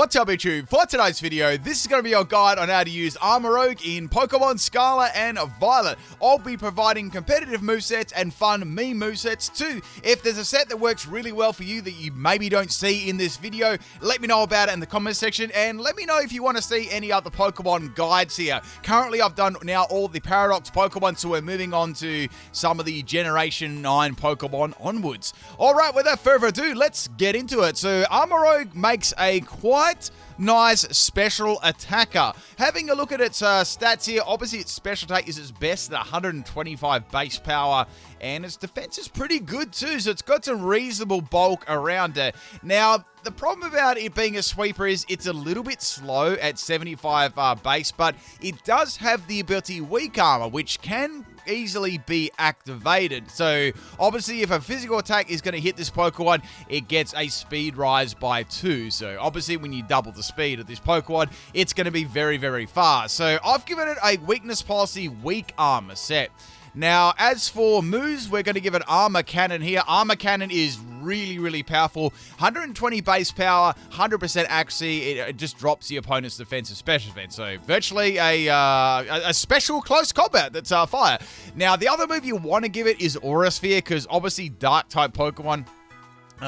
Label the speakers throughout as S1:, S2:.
S1: What's up YouTube? For today's video, this is going to be your guide on how to use Armarouge in Pokemon Scarlet and Violet. I'll be providing competitive movesets and fun meme movesets too. If there's a set that works really well for you that you maybe don't see in this video, let me know about it in the comment section, and let me know if you want to see any other Pokemon guides here. Currently, I've done now all the Paradox Pokemon, so we're moving on to some of the Generation 9 Pokemon onwards. Alright, without further ado, let's get into it. So Armarouge makes a quite nice special attacker. Having a look at its stats here, obviously its special attack is its best at 125 base power, and its defense is pretty good too, so it's got some reasonable bulk around it. Now, the problem about it being a sweeper is it's a little bit slow at 75 base, but it does have the ability Weak Armor, which can easily be activated. So obviously if a physical attack is going to hit this Pokemon, it gets a speed rise by 2. So obviously when you double the speed of this Pokemon, it's going to be very, very fast. So I've given it a weakness policy Weak Armor set. Now, as for moves, we're going to give it Armor Cannon here. Armor Cannon is really, really powerful. 120 base power, 100% accuracy. It just drops the opponent's defensive special defense. So virtually a special close combat that's fire. Now, the other move you want to give it is Aura Sphere, because obviously Dark type Pokemon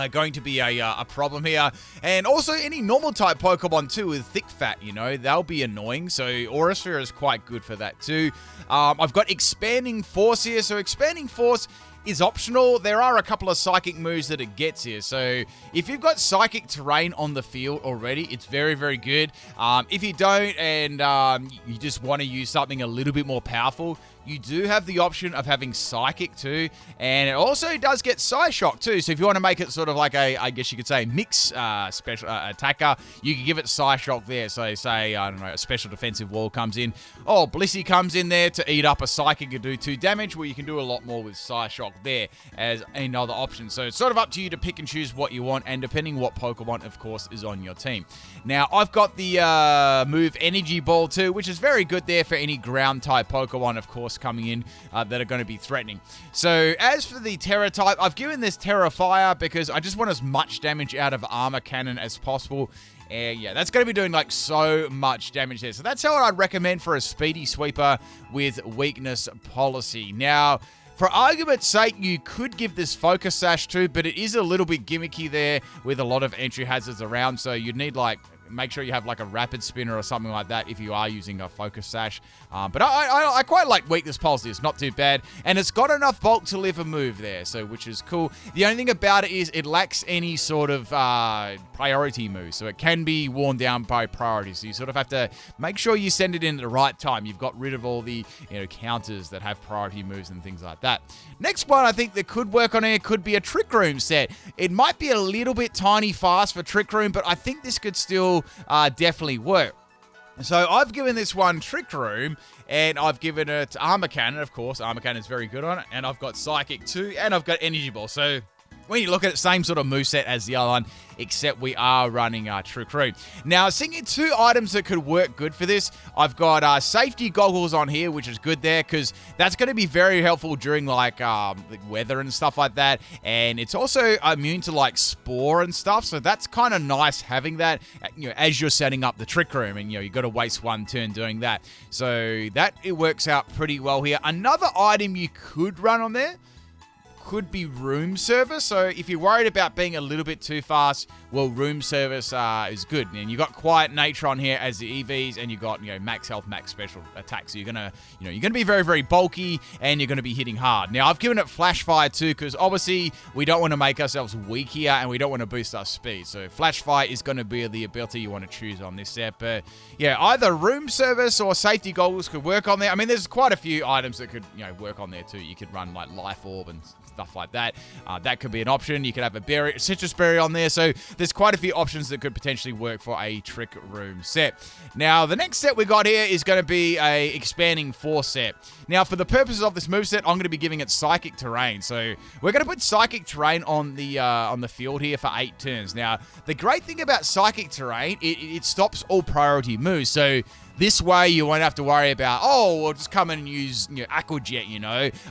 S1: going to be a problem here. And also any normal type Pokemon too with thick fat, you know, they'll be annoying. So Aura Sphere is quite good for that too. I've got Expanding Force here. So Expanding Force is optional. There are a couple of psychic moves that it gets here. So if you've got psychic terrain on the field already, it's very, very good. If you don't and you just want to use something a little bit more powerful, you do have the option of having Psychic too, and it also does get Psyshock too. So if you want to make it sort of like a, I guess you could say, mix special attacker, you can give it Psyshock there. So say, I don't know, a special defensive wall comes in. Oh, Blissey comes in there to eat up a Psychic and do 2 damage, where you can do a lot more with Psyshock there as another option. So it's sort of up to you to pick and choose what you want, and depending what Pokemon, of course, is on your team. Now, I've got the move Energy Ball too, which is very good there for any ground type Pokemon, of course, coming in that are going to be threatening. So as for the Terra type, I've given this Terra Fire because I just want as much damage out of Armor Cannon as possible. And yeah, that's going to be doing like so much damage there. So that's how I'd recommend for a Speedy Sweeper with weakness policy. Now, for argument's sake, you could give this Focus Sash too, but it is a little bit gimmicky there with a lot of entry hazards around. So you'd need like, make sure you have like a Rapid Spinner or something like that if you are using a Focus Sash. But I quite like weakness policy. It's not too bad. And it's got enough bulk to live a move there, so which is cool. The only thing about it is it lacks any sort of priority move. So it can be worn down by priority. So you sort of have to make sure you send it in at the right time. You've got rid of all the counters that have priority moves and things like that. Next one I think that could work on here could be a Trick Room set. It might be a little bit tiny fast for Trick Room, but I think this could still definitely work. So I've given this one Trick Room, and I've given it Armor Cannon, of course. Armor Cannon is very good on it, and I've got Psychic too, and I've got Energy Ball. So when you look at it, same sort of moveset as the other one, except we are running Trick Room. Now, seeing 2 items that could work good for this, I've got Safety Goggles on here, which is good there, because that's going to be very helpful during, like, the weather and stuff like that, and it's also immune to, like, Spore and stuff, so that's kind of nice having that, as you're setting up the Trick Room, and, you've got to waste 1 turn doing that. So that, it works out pretty well here. Another item you could run on there could be Room Service. So if you're worried about being a little bit too fast, well, Room Service is good. And you've got Quiet Nature on here as the EVs, and you've got max health, max special attack. So you're gonna you're gonna be very, very bulky, and you're gonna be hitting hard. Now I've given it Flash Fire too, because obviously we don't want to make ourselves weak here, and we don't want to boost our speed. So Flash Fire is going to be the ability you want to choose on this set. But yeah, either Room Service or Safety Goggles could work on there. I mean, there's quite a few items that could work on there too. You could run like Life Orb and stuff like that. That could be an option. You could have a Citrus Berry on there. So there's quite a few options that could potentially work for a Trick Room set. Now, the next set we got here is going to be a Expanding Force set. Now, for the purposes of this moveset, I'm going to be giving it Psychic Terrain. So we're going to put Psychic Terrain on the field here for 8 turns. Now, the great thing about Psychic Terrain, it stops all priority moves. So This way, you won't have to worry about, oh, we'll just come in and use, Aqua Jet,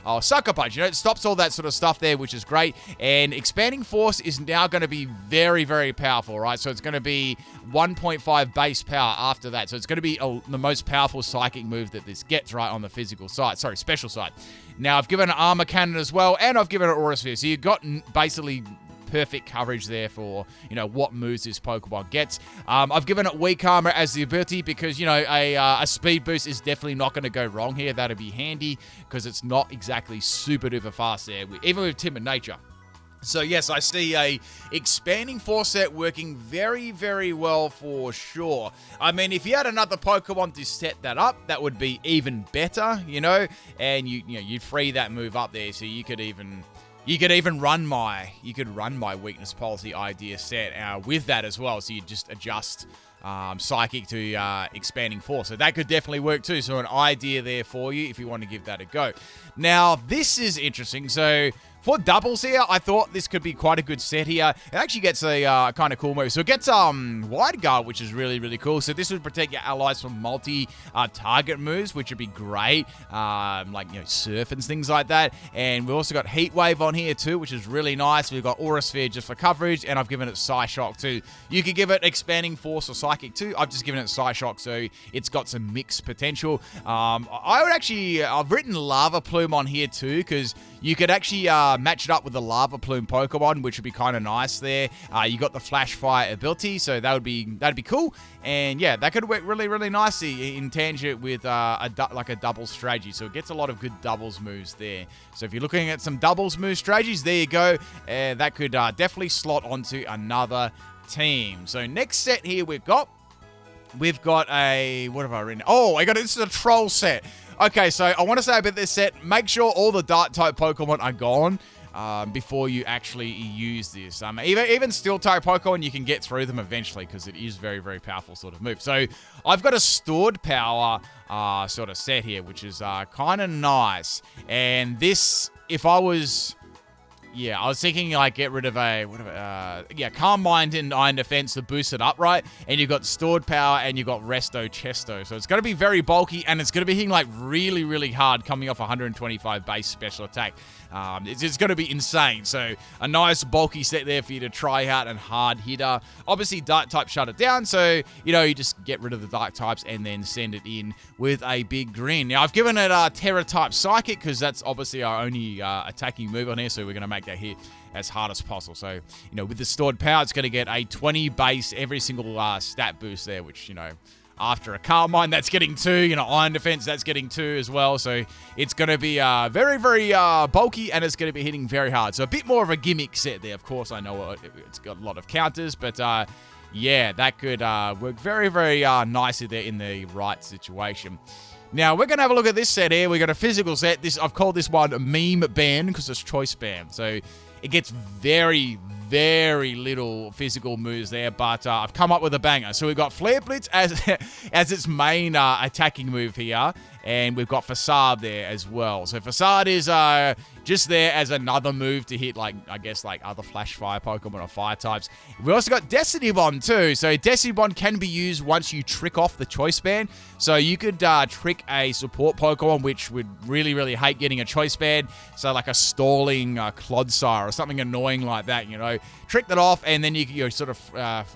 S1: or Sucker Punch. It stops all that sort of stuff there, which is great. And Expanding Force is now going to be very, very powerful, right? So it's going to be 1.5 base power after that. So it's going to be the most powerful psychic move that this gets, right, on the physical side. Sorry, special side. Now, I've given an Armor Cannon as well, and I've given it Aura Sphere. So you've got basically perfect coverage there for, what moves this Pokemon gets. I've given it Weak Armor as the ability because, a speed boost is definitely not going to go wrong here. That'd be handy because it's not exactly super duper fast there, even with Timid Nature. So, yes, I see a Expanding Force set working very, very well for sure. I mean, if you had another Pokemon to set that up, that would be even better, and you'd free that move up there, so you could even run my weakness policy idea set with that as well. So you just adjust Psychic to Expanding Force. So that could definitely work too. So an idea there for you if you want to give that a go. Now, this is interesting. So for doubles here, I thought this could be quite a good set here. It actually gets a kind of cool move. So it gets Wide Guard, which is really, really cool. So this would protect your allies from multi-target moves, which would be great. Surf and things like that. And we've also got Heat Wave on here too, which is really nice. We've got Aura Sphere just for coverage, and I've given it Psyshock too. You could give it Expanding Force or Psychic too. I've just given it Psyshock, so it's got some mixed potential. I've written Lava Plume on here too, because you could actually match it up with the Lava Plume Pokemon, which would be kind of nice there. You got the Flash Fire ability, so that'd be cool. And yeah, that could work really, really nicely in tangent with a double strategy. So it gets a lot of good doubles moves there. So if you're looking at some doubles move strategies, there you go. That could definitely slot onto another team. So next set here we've got a, what have I written? Oh, this is a troll set. Okay, so I want to say about this set, make sure all the Dark-type Pokemon are gone before you actually use this. Even Steel-type Pokemon, you can get through them eventually because it is very, very powerful sort of move. So I've got a stored power sort of set here, which is kind of nice. And this, if I was... Yeah, I was thinking, get rid of Calm Mind and Iron Defense to boost it up, right? And you've got Stored Power and you've got Resto Chesto. So it's going to be very bulky and it's going to be hitting, really, really hard coming off 125 base special attack. It's going to be insane. So a nice bulky set there for you to try out and hard hitter. Obviously, Dark type shut it down. So, you just get rid of the Dark types and then send it in with a big grin. Now, I've given it a Terra type Psychic because that's obviously our only attacking move on here. So we're going to make that hit as hard as possible. So, with the stored power, it's going to get a 20 base every single stat boost there, which, after a Calm Mind, that's getting 2. Iron Defense, that's getting 2 as well. So it's going to be very, very bulky, and it's going to be hitting very hard. So a bit more of a gimmick set there. Of course, I know it's got a lot of counters, but yeah, that could work very, very nicely there in the right situation. Now, we're going to have a look at this set here. We've got a physical set. I've called this one Meme Band because it's Choice Band. So it gets very, very little physical moves there, but I've come up with a banger. So we've got Flare Blitz as its main attacking move here, and we've got Facade there as well. So Facade is just there as another move to hit, other Flash Fire Pokemon or Fire types. We also got Destiny Bond too. So Destiny Bond can be used once you trick off the Choice Band. So you could trick a support Pokemon, which would really, really hate getting a Choice Band. So like a stalling Clodsire or something annoying like that, Trick that off, and then you're sort of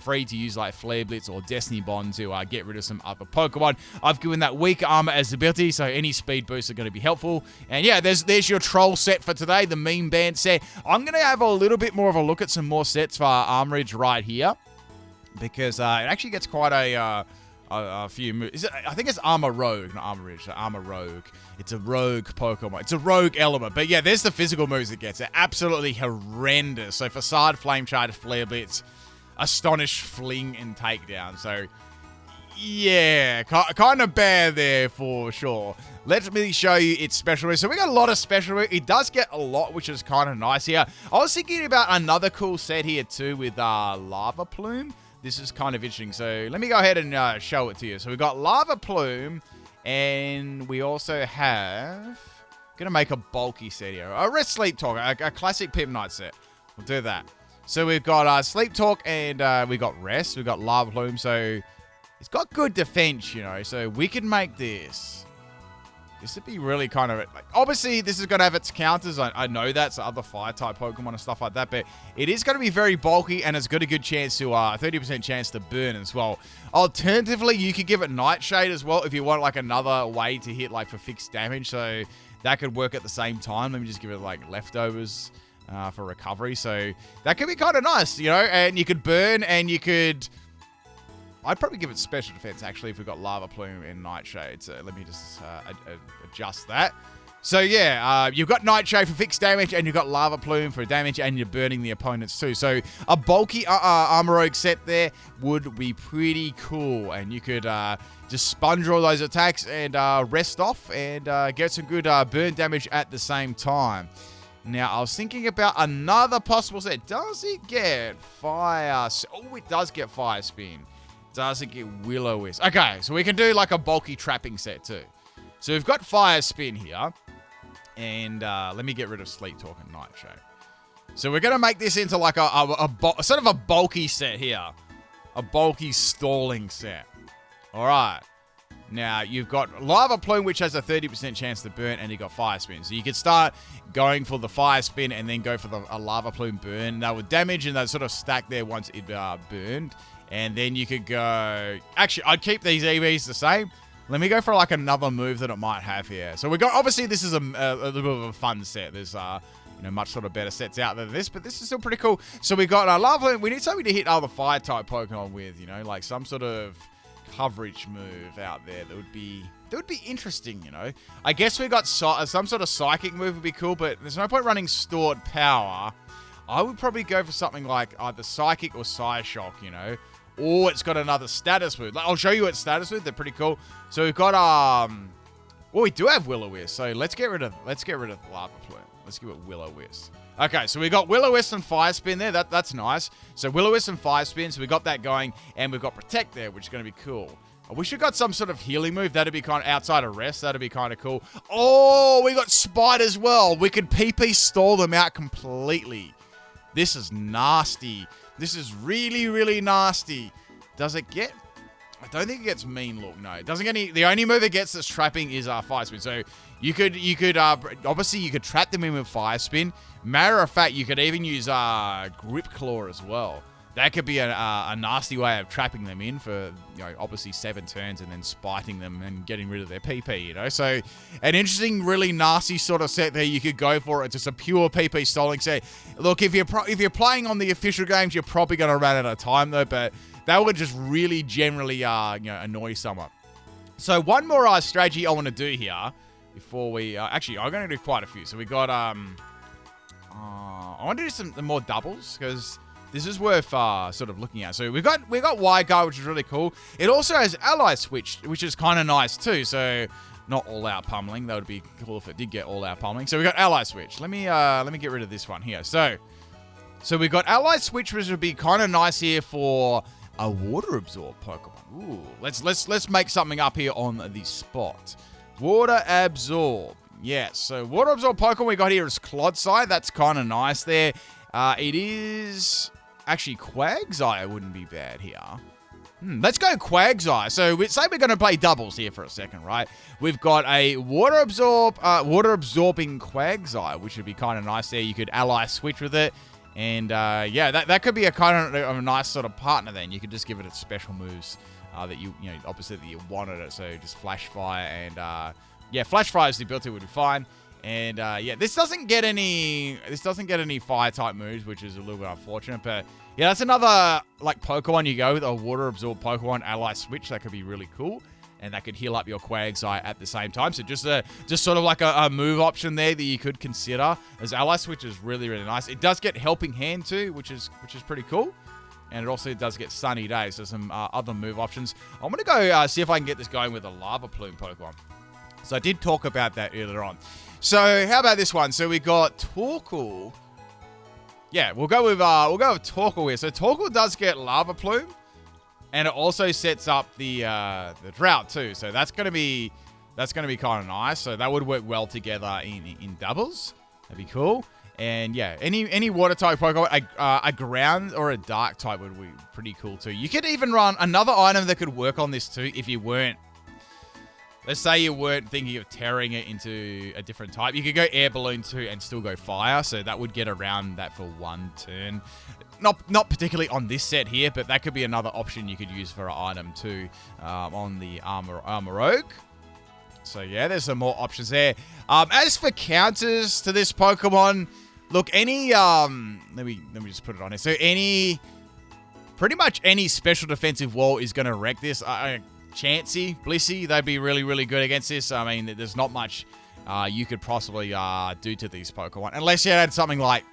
S1: free to use Flare Blitz or Destiny Bond to get rid of some other Pokemon. I've given that Weak Armor as ability, so any speed boosts are going to be helpful. And yeah, there's your troll set for today, the Meme Band set. I'm going to have a little bit more of a look at some more sets for Armarouge right here, because it actually gets quite a few moves. I think it's Armarouge, not Armarouge, so Armarouge. It's a rogue Pokemon. It's a rogue element. But yeah, there's the physical moves it gets. They're absolutely horrendous. So Facade, Flame Charge, Flare Blitz, Astonish, Fling, and Takedown. So yeah, kind of bad there for sure. Let me show you its special move. So we got a lot of special move. It does get a lot, which is kind of nice here. I was thinking about another cool set here too with Lava Plume. This is kind of interesting. So let me go ahead and show it to you. So we've got Lava Plume, and we also have... Gonna make a bulky set here. A Rest Sleep Talk, a classic Pip Night set. We'll do that. So we've got Sleep Talk, and we've got Rest. We've got Lava Plume. So It's got good defense, you know, so we could make this. This would be really kind of, like, obviously this is going to have its counters. I know that, so other fire-type Pokemon and stuff like that, but it is going to be very bulky, and it's got a good chance to, 30% chance to burn as well. Alternatively, you could give it Nightshade as well if you want, like, another way to hit, like, for fixed damage, so that could work at the same time. Let me just give it, like, leftovers for recovery, so that could be kind of nice, you know, and you could burn, and you could... I'd probably give it special defense, actually, if we've got Lava Plume and Nightshade. So let me just adjust that. So, yeah, you've got Nightshade for fixed damage, and you've got Lava Plume for damage, and you're burning the opponents too. So a bulky Armarouge set there would be pretty cool. And you could just sponge all those attacks and rest off and get some good burn damage at the same time. Now, I was thinking about another possible set. Does it get Fire? Oh, it does get Fire Spin. Does it get Will-O-Wisp? Okay, so we can do like a bulky trapping set too. So we've got Fire Spin here. And let me get rid of Sleep Talk and Nightshade. So we're going to make this into like a sort of a bulky set here. A bulky stalling set. All right. Now, you've got Lava Plume, which has a 30% chance to burn, and you've got Fire Spin. So you could start going for the Fire Spin and then go for a Lava Plume burn. That would damage, and that sort of stack there once it burned. And then you could go... Actually, I'd keep these EVs the same. Let me go for like another move that it might have here. So we got... Obviously, this is a little bit of a fun set. There's, you know, much sort of better sets out than this, but this is still pretty cool. So we got Lava Plume. We need something to hit other Fire-type Pokemon with, you know, like some sort of coverage move out there that would be interesting, you know. I guess we got some sort of Psychic move would be cool, but there's no point running Stored Power. I would probably go for something like either Psychic or Psyshock, you know. Or it's got another status move. I'll show you its status move. They're pretty cool. So we've got well, we do have Will-O-Wisp. So let's get rid of Lava Plume. Let's give it Will-O-Wisp. Okay, so we got Will-O-Wisp and Fire Spin there. That's nice. So Will-O-Wisp and Fire Spin. So we got that going, and we've got Protect there, which is going to be cool. I wish we got some sort of healing move. That'd be kind of outside of Rest. That'd be kind of cool. Oh, we got Spite as well. We could PP stall them out completely. This is nasty. This is really, really nasty. Does it get... I don't think it gets Mean Look, no. It doesn't get any... The only move it gets that's trapping is Fire Spin. So you could obviously you could trap them in with Fire Spin. Matter of fact, you could even use Grip Claw as well. That could be a nasty way of trapping them in for, you know, obviously 7 turns and then spiting them and getting rid of their PP, you know? So, an interesting, really nasty sort of set there you could go for. It's just a pure PP stalling set. Look, if you're playing on the official games, you're probably going to run out of time, though, but that would just really generally, you know, annoy someone. So, one more strategy I want to do here before we... actually, I'm going to do quite a few. So, we got... I want to do some more doubles, because... This is worth sort of looking at. So we got Guard, which is really cool. It also has Ally Switch, which is kind of nice too. So not all out pummeling. That would be cool if it did get all out pummeling. So we got Ally Switch. Let me get rid of this one here. So we got Ally Switch, which would be kind of nice here for a Water Absorb Pokemon. Ooh, let's make something up here on the spot. Water Absorb. Yes. So Water Absorb Pokemon we got here is Clodsire. That's kind of nice there. It is... Actually, Quagsire wouldn't be bad here. Let's go Quagsire. So, say we're going to play doubles here for a second, right? We've got a water absorbing Quagsire, which would be kind of nice there. You could ally switch with it. And, yeah, that could be a kind of a nice sort of partner then. You could just give it its special moves that you know, opposite that you wanted it. So, just Flash Fire and, yeah, Flash Fire as the ability would be fine. And, yeah, this doesn't get any fire-type moves, which is a little bit unfortunate. But, yeah, that's another, like, Pokemon you go with, a Water-Absorb Pokemon Ally Switch. That could be really cool. And that could heal up your Quagsire at the same time. So, just sort of like a move option there that you could consider. As Ally Switch is really, really nice. It does get Helping Hand, too, which is pretty cool. And it also does get Sunny Day. So, some other move options. I'm going to go see if I can get this going with a Lava Plume Pokemon. So, I did talk about that earlier on. So, how about this one? So, we got Torkoal. Yeah, we'll go with Torkoal here. So, Torkoal does get Lava Plume, and it also sets up the Drought too. So, that's gonna be kind of nice. So, that would work well together in doubles. That'd be cool. And yeah, any water type Pokemon, a ground or a dark type would be pretty cool too. You could even run another item that could work on this too if you weren't, let's say you weren't thinking of tearing it into a different type. You could go Air Balloon too and still go Fire, so that would get around that for one turn. Not particularly on this set here, but that could be another option you could use for an item too on the Armarouge. So yeah, there's some more options there. As for counters to this Pokemon, look, any let me just put it on here. So pretty much any special defensive wall is going to wreck this. Chansey, Blissey, they'd be really, really good against this. I mean, there's not much you could possibly do to these Pokemon. Unless you had something like...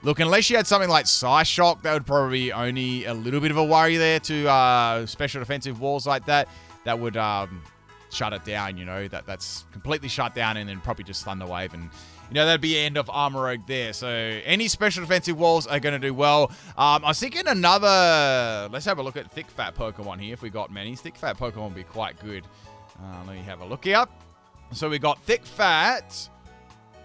S1: Look, unless you had something like Psyshock, that would probably be only a little bit of a worry there to special defensive walls like that. That would shut it down, you know. That's completely shut down and then probably just Thunder Wave. And, you know, that'd be the end of Armarouge there. So any special defensive walls are going to do well. I was thinking another... Let's have a look at Thick Fat Pokemon here if we got many. Thick Fat Pokemon would be quite good. Let me have a look here. So we got Thick Fat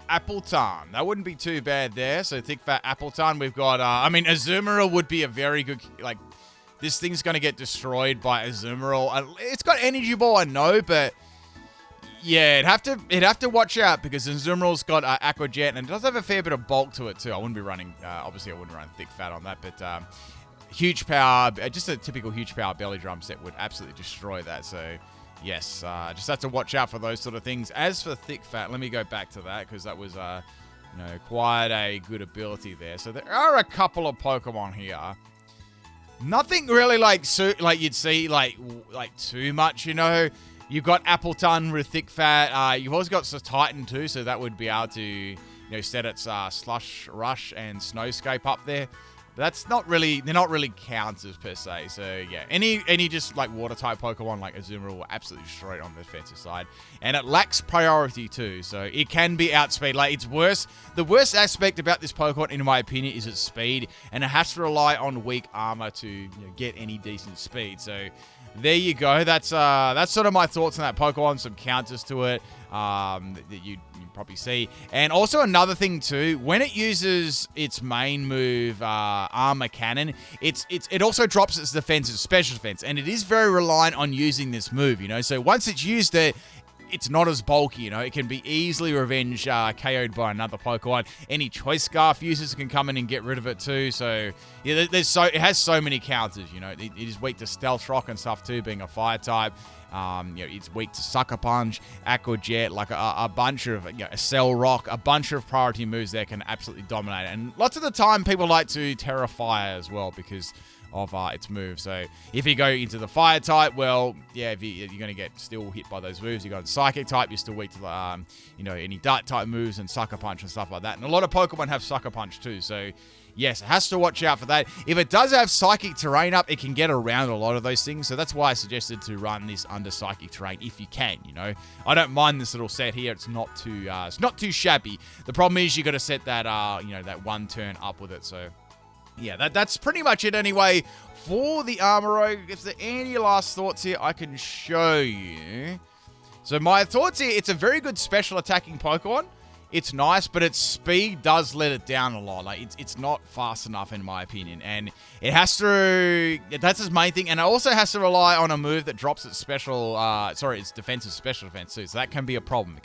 S1: Appleton. That wouldn't be too bad there. So Thick Fat Appleton. We've got... I mean, Azumarill would be a very good... Like, this thing's going to get destroyed by Azumarill. It's got Energy Ball, I know, but... Yeah, it'd have to watch out because Azumarill's got Aqua Jet and it does have a fair bit of bulk to it too. I wouldn't be running, obviously I wouldn't run Thick Fat on that, but huge power, just a typical huge power belly drum set would absolutely destroy that. So yes, just have to watch out for those sort of things. As for Thick Fat, let me go back to that because that was, you know, quite a good ability there. So there are a couple of Pokemon here. Nothing really like you'd see like too much, you know. You've got Appleton with Thick Fat. You've also got Titan too, so that would be able to, you know, set its Slush Rush and Snowscape up there. But that's not really, they're not really counters per se. So yeah, any just like water type Pokemon like Azumarill will absolutely destroy it on the defensive side. And it lacks priority too, so it can be outspeed. Like it's worse. The worst aspect about this Pokemon, in my opinion, is its speed, and it has to rely on weak armor to, you know, get any decent speed. So there you go. That's sort of my thoughts on that Pokemon. Some counters to it that you probably see. And also another thing too, when it uses its main move, Armor Cannon, it also drops its defense, its special defense, and it is very reliant on using this move, you know. So once it's used it, it's not as bulky, you know. It can be easily revenge KO'd by another Pokemon. Any Choice Scarf users can come in and get rid of it too. So yeah, it has so many counters, you know. It is weak to Stealth Rock and stuff too, being a fire type. You know, it's weak to Sucker Punch, Aqua Jet, like a bunch of, you know, Cell Rock, a bunch of priority moves there can absolutely dominate. And lots of the time, people like to Terra Fire as well because of its move. So if you go into the fire type, well, yeah, if you're going to get still hit by those moves. You got psychic type, you're still weak to you know, any dark type moves and Sucker Punch and stuff like that. And a lot of Pokemon have Sucker Punch too. So yes, it has to watch out for that. If it does have Psychic Terrain up, it can get around a lot of those things. So that's why I suggested to run this under Psychic Terrain if you can, you know. I don't mind this little set here. It's not too shabby. The problem is you got to set that, you know, that one turn up with it. So yeah, that's pretty much it anyway for the Armarouge. If there are any last thoughts here, I can show you. So my thoughts here, it's a very good special attacking Pokemon. It's nice, but its speed does let it down a lot. Like, it's not fast enough, in my opinion. And it has to... That's its main thing. And it also has to rely on a move that drops its special... its defensive special defense, too. So that can be a problem.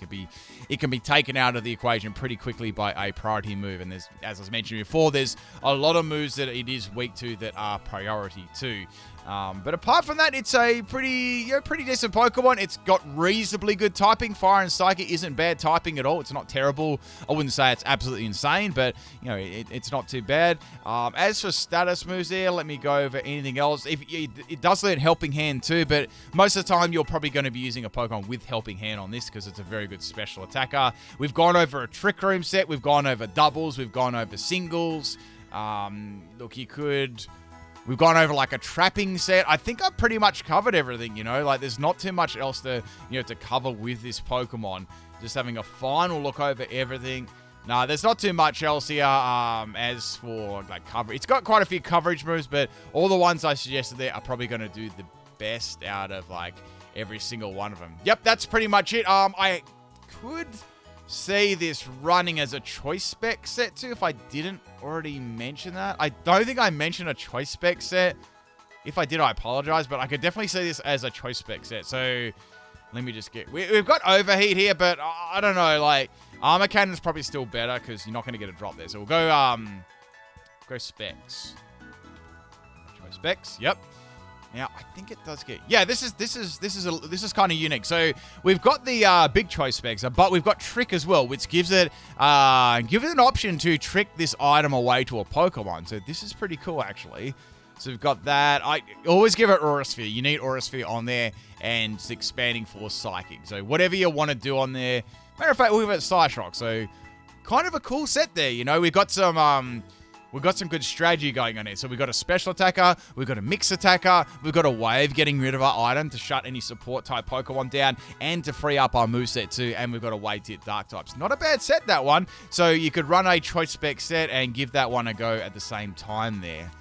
S1: It can be taken out of the equation pretty quickly by a priority move. And there's, as I was mentioning before, there's a lot of moves that it is weak to that are priority, too. But apart from that, it's a pretty decent Pokemon. It's got reasonably good typing. Fire and Psychic isn't bad typing at all. It's not terrible. I wouldn't say it's absolutely insane, but, you know, it's not too bad. As for status moves there, let me go over anything else. It does learn Helping Hand too, but most of the time you're probably going to be using a Pokemon with Helping Hand on this because it's a very good special attacker. We've gone over a Trick Room set. We've gone over doubles. We've gone over singles. Look, you could... We've gone over like a trapping set. I think I've pretty much covered everything, you know. Like, there's not too much else to, you know, to cover with this Pokemon. Just having a final look over everything. Nah, there's not too much else here. As for like coverage, it's got quite a few coverage moves, but all the ones I suggested there are probably going to do the best out of like every single one of them. Yep, that's pretty much it. I could see this running as a choice spec set too, if I didn't already mention that. I don't think I mentioned a choice spec set. If I did, I apologize, but I could definitely see this as a choice spec set. So let me just get... We've got overheat here, but I don't know, like, armor cannon's probably still better because you're not going to get a drop there. So we'll go specs. Choice specs, yep. Now, I think it does get... Yeah, this is kind of unique. So, we've got the big choice specs, but we've got trick as well, which gives it an option to trick this item away to a Pokemon. So, this is pretty cool, actually. So, we've got that. I always give it Aura Sphere. You need Aura Sphere on there, and it's expanding Force Psychic. So, whatever you want to do on there. Matter of fact, we've got Psyshock. So, kind of a cool set there, you know. We've got some good strategy going on here. So we've got a special attacker, we've got a mix attacker, we've got a wave getting rid of our item to shut any support type Pokemon down and to free up our moveset too. And we've got a wave to hit dark types. Not a bad set, that one. So you could run a choice spec set and give that one a go at the same time there.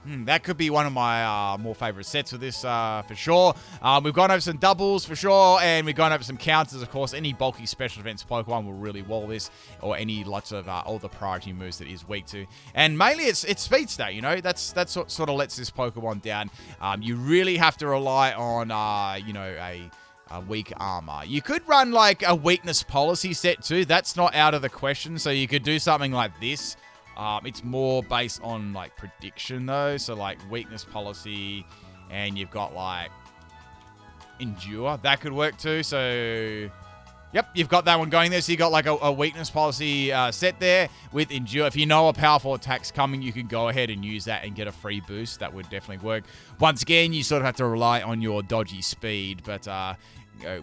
S1: That could be one of my more favorite sets of this for sure. We've gone over some doubles for sure, and we've gone over some counters, of course. Any bulky special events Pokemon will really wall this, or any lots of all the priority moves that is weak to. And mainly it's speed state, you know. That's sort of lets this Pokemon down. You really have to rely on, you know, a weak armor. You could run like a weakness policy set too. That's not out of the question. So you could do something like this. It's more based on, like, prediction, though. So, like, weakness policy, and you've got, like, endure. That could work, too. So, yep, you've got that one going there. So, you got, like, a weakness policy set there with endure. If you know a powerful attack's coming, you can go ahead and use that and get a free boost. That would definitely work. Once again, you sort of have to rely on your dodgy speed, but...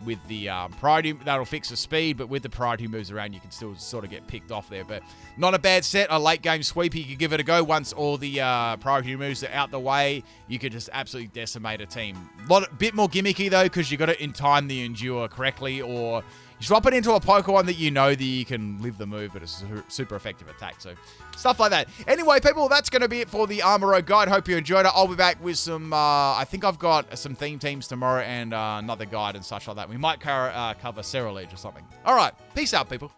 S1: with the priority, that'll fix the speed, but with the priority moves around, you can still sort of get picked off there. But not a bad set. A late game sweep, you could give it a go. Once all the priority moves are out the way, you could just absolutely decimate a team. Bit more gimmicky though, because you got to in time the endure correctly, or you swap it into a Pokemon that you know that you can live the move, but it's a super effective attack. So stuff like that. Anyway, people, that's going to be it for the Armarouge guide. Hope you enjoyed it. I'll be back with some, I think I've got some theme teams tomorrow and another guide and such like that. We might cover Ceruledge or something. All right. Peace out, people.